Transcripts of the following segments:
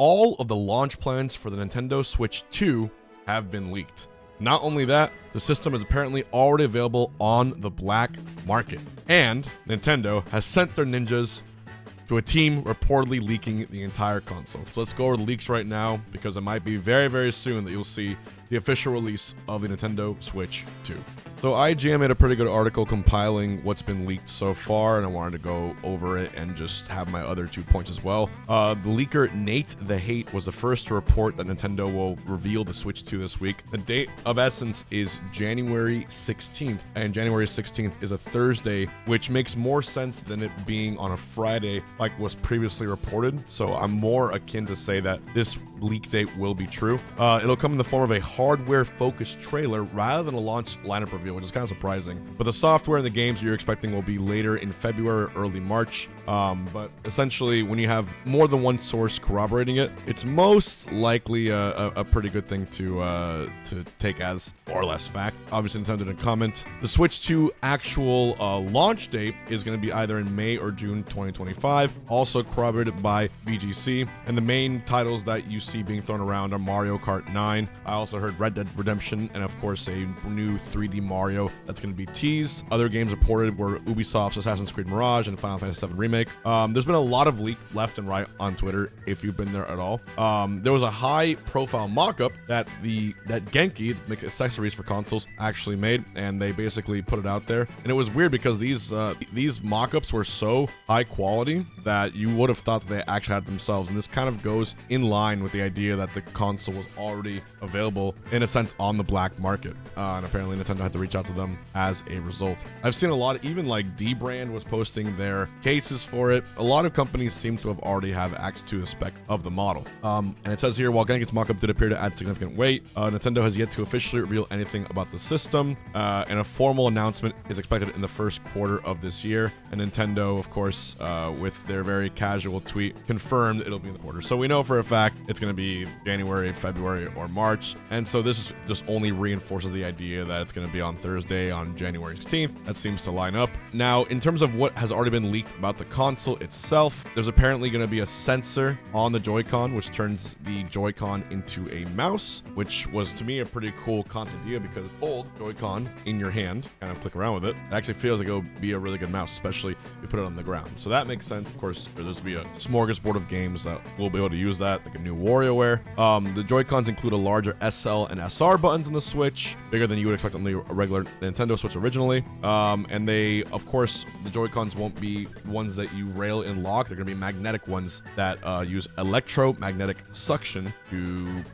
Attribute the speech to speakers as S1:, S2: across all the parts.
S1: all of the launch plans for the Nintendo Switch 2 have been leaked. Not only that, the system is apparently already available on the black market. And Nintendo has sent their ninjas to a team reportedly leaking the entire console. So let's go over the leaks right now, because it might be very, very soon that you'll see the official release of the Nintendo Switch 2. So IGN made a pretty good article compiling what's been leaked so far, and I wanted to go over it and just have my other 2 points as well. The leaker Nate the Hate was the first to report that Nintendo will reveal the Switch 2 this week. The date of essence is January 16th, and January 16th is a Thursday, which makes more sense than it being on a Friday like was previously reported. So I'm more akin to say that this leak date will be true. It'll come in the form of a hardware-focused trailer rather than a launch lineup reveal, which is kind of surprising. But the software and the games you're expecting will be later in February or early March. But essentially, when you have more than one source corroborating it, it's most likely a pretty good thing to take as more or less fact. Obviously, Nintendo didn't comment. The Switch 2 actual launch date is going to be either in May or June 2025, also corroborated by VGC. And the main titles that you see being thrown around are Mario Kart 9. I also heard Red Dead Redemption, and of course a new 3D Mario that's going to be teased. Other games reported were Ubisoft's Assassin's Creed Mirage and Final Fantasy VII Remake. There's been a lot of leak left and right on Twitter, if you've been there at all. There was a high-profile mock-up that Ganky, that make accessories for consoles, actually made, and they basically put it out there. And it was weird because these mock-ups were so high quality that you would have thought that they actually had it themselves. And this kind of goes in line with the idea that the console was already available, in a sense, on the black market. And apparently Nintendo had to reach out to them as a result. I've seen a lot, even like D-Brand was posting their cases for it. A lot of companies seem to have already have access to the spec of the model. And it says here, while Ganky's mockup did appear to add significant weight, Nintendo has yet to officially reveal anything about the system, and a formal announcement is expected in the first quarter of this year. And Nintendo, of course, with their very casual tweet, confirmed it'll be in the quarter. So we know for a fact it's going to be January, February, or March. And so this just only reinforces the idea that it's going to be on Thursday, on January 16th. That seems to line up. Now, in terms of what has already been leaked about the console itself, there's apparently going to be a sensor on the Joy-Con, which turns the Joy-Con into a mouse, which was, to me, a pretty cool concept idea, because old Joy-Con in your hand, kind of click around with it, it actually feels like it would be a really good mouse, especially if you put it on the ground. So that makes sense. Of course, there's be a smorgasbord of games that will be able to use that, like a new WarioWare. The Joy-Cons include a larger SL and SR buttons on the Switch, bigger than you would expect on the regular Nintendo Switch originally. And they, of course, the Joy-Cons won't be ones that you rail and lock. They're going to be magnetic ones that use electromagnetic suction to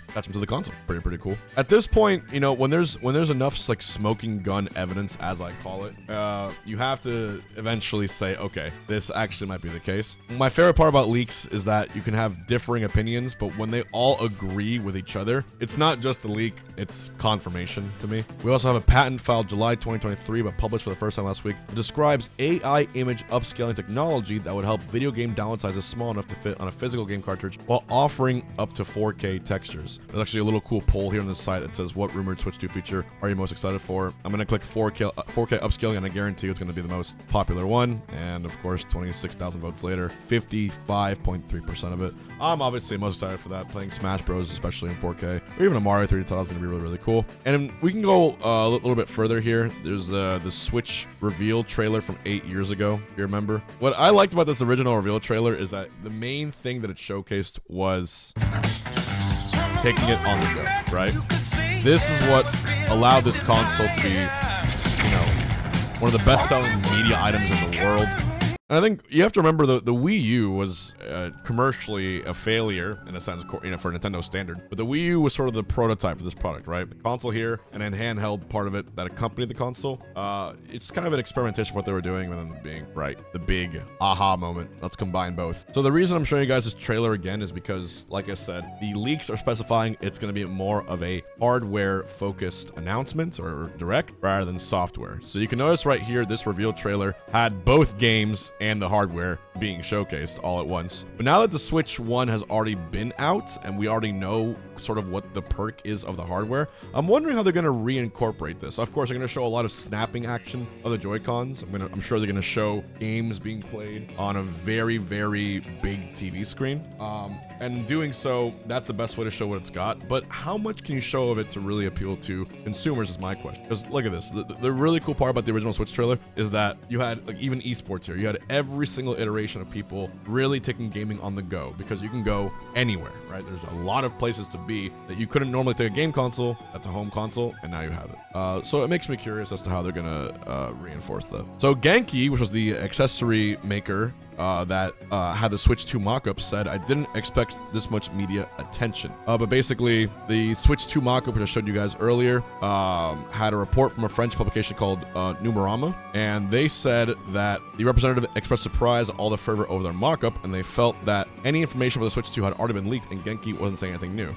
S1: attach them to the console. Pretty cool. At this point, you know, when there's enough like smoking gun evidence, as I call it, you have to eventually say, okay, this actually might be the case. My favorite part about leaks is that you can have differing opinions, but when they all agree with each other, it's not just a leak, it's confirmation to me. We also have a patent filed July 2023, but published for the first time last week. It describes AI image upscaling technology that would help video game download sizes small enough to fit on a physical game cartridge while offering up to 4K textures. There's actually a little cool poll here on the site that says, what rumored Switch 2 feature are you most excited for? I'm going to click 4K upscaling, and I guarantee it's going to be the most popular one. And of course, 26,000 votes later, 55.3% of it. I'm obviously most excited for that. Playing Smash Bros, especially in 4K, or even a Mario 3D title is going to be really, really cool. And we can go a little bit further here. There's the Switch reveal trailer from 8 years ago, if you remember. What I liked about this original reveal trailer is that the main thing that it showcased was taking it on the go, right? This is what allowed this console to be, you know, one of the best-selling media items in the world. And I think you have to remember the Wii U was commercially a failure in a sense, you know, for Nintendo standard. But the Wii U was sort of the prototype for this product, right? The console here, and then handheld part of it that accompanied the console. It's kind of an experimentation for what they were doing, and then being right, the big aha moment. Let's combine both. So the reason I'm showing you guys this trailer again is because, like I said, the leaks are specifying it's going to be more of a hardware-focused announcement or direct rather than software. So you can notice right here, this reveal trailer had both games and the hardware being showcased all at once. But now that the Switch 1 has already been out and we already know sort of what the perk is of the hardware, I'm wondering how they're going to reincorporate this. Of course, they're going to show a lot of snapping action of the Joy-Cons. I'm sure they're going to show games being played on a very, very big TV screen. And in doing so, that's the best way to show what it's got. But how much can you show of it to really appeal to consumers is my question. Because look at this. The really cool part about the original Switch trailer is that you had like even esports here. You had every single iteration of people really taking gaming on the go, because you can go anywhere, right? There's a lot of places to be that you couldn't normally take a game console. That's a home console, and now you have it. So it makes me curious as to how they're gonna reinforce that. So Ganky, which was the accessory maker that had the Switch 2 mockup, said, "I didn't expect this much media attention." But basically, the Switch 2 mockup, which I showed you guys earlier, had a report from a French publication called Numerama, and they said that the representative expressed surprise at all the fervor over their mockup, and they felt that any information about the Switch 2 had already been leaked, and Genki wasn't saying anything new.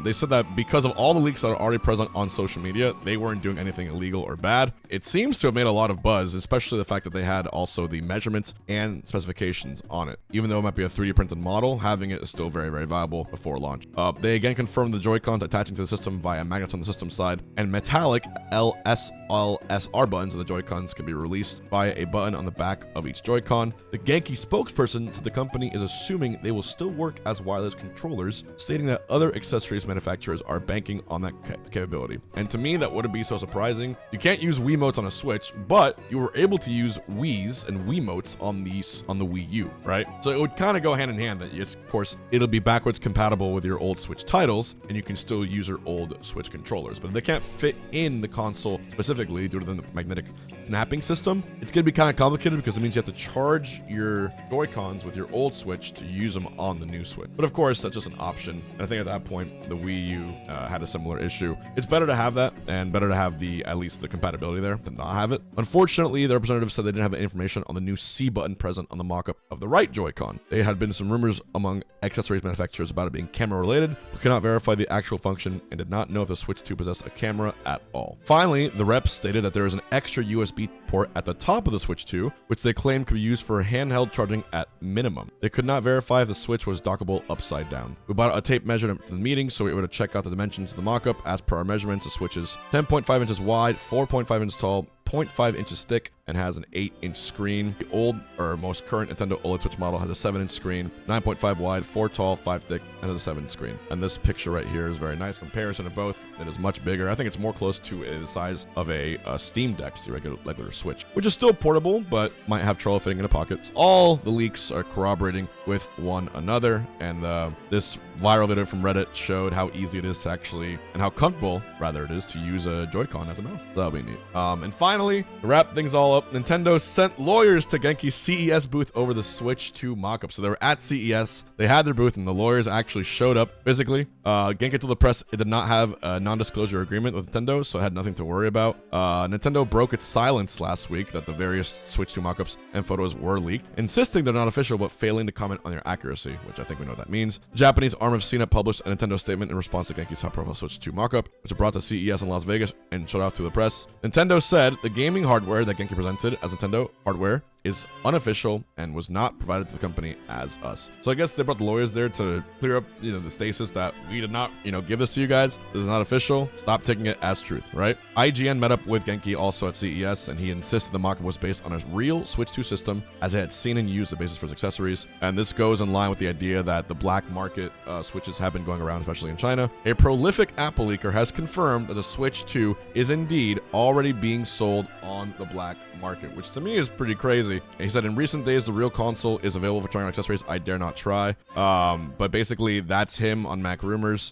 S1: They said that because of all the leaks that are already present on social media, they weren't doing anything illegal or bad. It seems to have made a lot of buzz, especially the fact that they had also the measurements and specifications on it. Even though it might be a 3D printed model, having it is still very, very valuable before launch. They again confirmed the Joy-Cons attaching to the system via magnets on the system side, and metallic LSR buttons of the Joy-Cons can be released via a button on the back of each Joy-Con. The Ganky spokesperson said the company is assuming they will still work as wireless controllers, stating that other accessories manufacturers are banking on that capability. And to me, that wouldn't be so surprising. You can't use Wiimotes on a Switch, but you were able to use Wiis and Wiimotes on the Wii U, right? So it would kind of go hand in hand that, yes, of course, it'll be backwards compatible with your old Switch titles, and you can still use your old Switch controllers. But if they can't fit in the console specifically due to the magnetic snapping system, it's going to be kind of complicated, because it means you have to charge your Joy-Cons with your old Switch to use them on the new Switch. But of course, that's just an option. And I think at that point, the Wii U had a similar issue. It's better to have that, and better to have at least the compatibility there than not have it. Unfortunately, the representative said they didn't have information on the new C button present on the mock-up of the right Joy-Con. There had been some rumors among accessories manufacturers about it being camera related, but cannot verify the actual function and did not know if the Switch 2 possessed a camera at all. Finally, the rep stated that there is an extra USB port at the top of the Switch 2, which they claimed could be used for handheld charging at minimum. They could not verify if the Switch was dockable upside down. We bought a tape measure at the meeting, so we were able to check out the dimensions of the mock-up. As per our measurements, the Switch is 10.5 inches wide, 4.5 inches tall, 0.5 inches thick, and has an 8-inch screen. The old or most current Nintendo OLED Switch model has a 7-inch screen, 9.5 wide, 4 tall, 5 thick, and has a 7-inch screen. And this picture right here is very nice comparison of both. It is much bigger. I think it's more close to the size of a Steam Deck, the regular Switch, which is still portable, but might have trouble fitting in a pocket. All the leaks are corroborating with one another, and this viral video from Reddit showed how easy it is to actually, and how comfortable, rather, it is to use a Joy-Con as a mouse. That'll be neat. And finally, to wrap things all up, Nintendo sent lawyers to Genki's CES booth over the Switch 2 mockup. So they were at CES, they had their booth, and the lawyers actually showed up physically. Genki told the press it did not have a non-disclosure agreement with Nintendo, so it had nothing to worry about. Nintendo broke its silence last week that the various Switch 2 mockups and photos were leaked, insisting they're not official, but failing to comment on their accuracy, which I think we know what that means. The Japanese arm of CNET published a Nintendo statement in response to Genki's high-profile Switch 2 mockup, which was brought to CES in Las Vegas and showed off to the press. Nintendo said the gaming hardware that Genki presented as Nintendo hardware is unofficial and was not provided to the company as us. So I guess they brought the lawyers there to clear up, the stasis that we did not, give this to you guys. This is not official. Stop taking it as truth, right? IGN met up with Genki also at CES, and he insisted the mockup was based on a real Switch 2 system, as it had seen and used the basis for its accessories. And this goes in line with the idea that the black market Switches have been going around, especially in China. A prolific Apple leaker has confirmed that the Switch 2 is indeed already being sold on the black market, which to me is pretty crazy. He said, in recent days, the real console is available for trying on accessories I dare not try. But basically, that's him on Mac Rumors.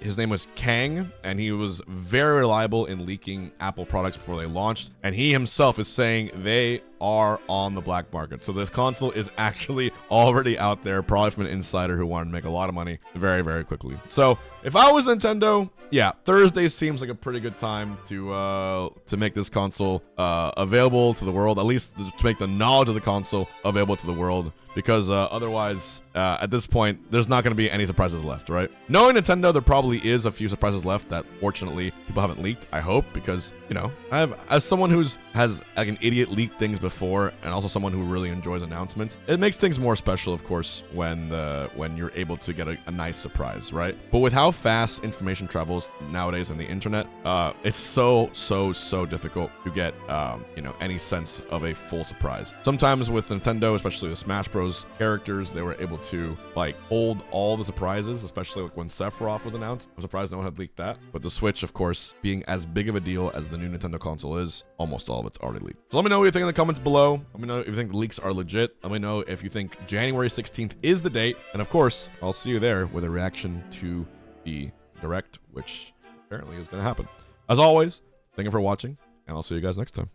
S1: His name was Kang, and he was very reliable in leaking Apple products before they launched. And he himself is saying they are on the black market. So this console is actually already out there, probably from an insider who wanted to make a lot of money very, very quickly. So if I was Nintendo, yeah, Thursday seems like a pretty good time to make this console available to the world, at least to make the knowledge of the console available to the world, because otherwise at this point, there's not going to be any surprises left, right? Knowing Nintendo, there probably is a few surprises left that fortunately people haven't leaked. I hope, because, you know, as someone has like an idiot leaked things before, and also someone who really enjoys announcements, it makes things more special, of course, when you're able to get a nice surprise, right? But with how fast information travels nowadays on the internet, it's so difficult to get you know, any sense of a full surprise. Sometimes with Nintendo, especially the Smash Bros characters, they were able to like hold all the surprises, especially like when Sephiroth was announced. I'm surprised no one had leaked that. But the Switch, of course, being as big of a deal as the new Nintendo console is, almost all of it's already leaked. So let me know what you think in the comments below. Let me know if you think the leaks are legit. Let me know if you think January 16th is the date. And of course, I'll see you there with a reaction to the Direct, which apparently is going to happen. As always, thank you for watching, and I'll see you guys next time.